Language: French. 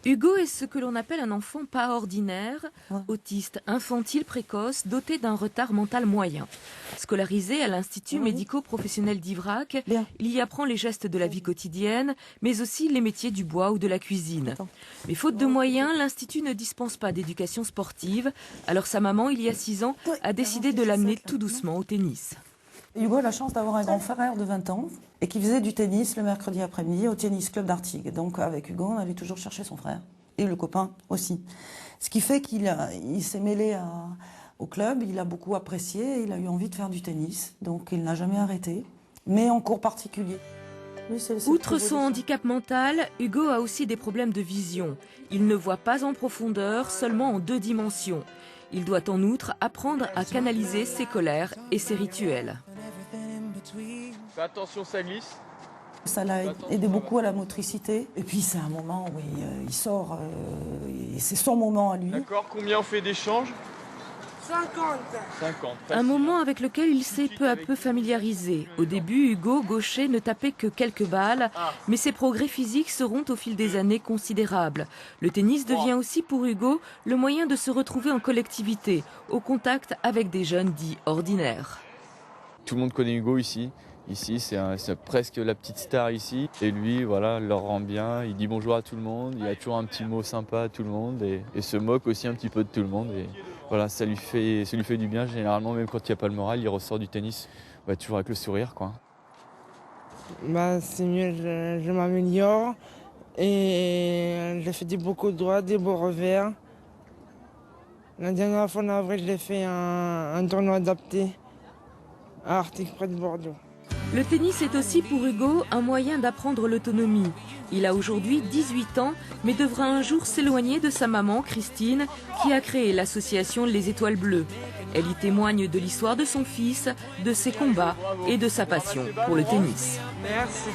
Hugo est ce que l'on appelle un enfant pas ordinaire, autiste infantile précoce, doté d'un retard mental moyen. Scolarisé à l'Institut médico-professionnel d'Ivrac, il y apprend les gestes de la vie quotidienne, mais aussi les métiers du bois ou de la cuisine. Mais faute de moyens, l'Institut ne dispense pas d'éducation sportive, alors sa maman, il y a 6 ans, a décidé de l'amener tout doucement au tennis. Hugo a la chance d'avoir un grand frère de 20 ans et qui faisait du tennis le mercredi après-midi au tennis club d'Artigues. Donc avec Hugo, on allait toujours chercher son frère et le copain aussi. Ce qui fait qu'il s'est mêlé au club, il a beaucoup apprécié, il a eu envie de faire du tennis. Donc il n'a jamais arrêté, mais en cours particulier. Outre son handicap mental, Hugo a aussi des problèmes de vision. Il ne voit pas en profondeur, seulement en 2 dimensions. Il doit en outre apprendre à canaliser ses colères et ses rituels. Fais attention, ça glisse. Ça l'a aidé beaucoup à la motricité. Et puis c'est un moment où il sort, et c'est son moment à lui. D'accord, combien on fait d'échanges ? 50. Un moment avec lequel il s'est peu à peu familiarisé. Au début, Hugo, gaucher, ne tapait que quelques balles, mais ses progrès physiques seront au fil des années considérables. Le tennis devient aussi pour Hugo le moyen de se retrouver en collectivité, au contact avec des jeunes dits ordinaires. Tout le monde connaît Hugo ici. Ici, c'est presque la petite star ici. Et lui, voilà, leur rend bien. Il dit bonjour à tout le monde. Il a toujours un petit mot sympa à tout le monde et se moque aussi un petit peu de tout le monde. Et voilà, ça lui fait du bien. Généralement, même quand il n'y a pas le moral, il ressort du tennis toujours avec le sourire, quoi. C'est mieux, je m'améliore. Et j'ai fait beaucoup de droits, des beaux revers. La dernière fois, en avril, j'ai fait un tournoi adapté à Artigues, près de Bordeaux. Le tennis est aussi pour Hugo un moyen d'apprendre l'autonomie. Il a aujourd'hui 18 ans, mais devra un jour s'éloigner de sa maman, Christine, qui a créé l'association Les Étoiles Bleues. Elle y témoigne de l'histoire de son fils, de ses combats et de sa passion pour le tennis. Merci.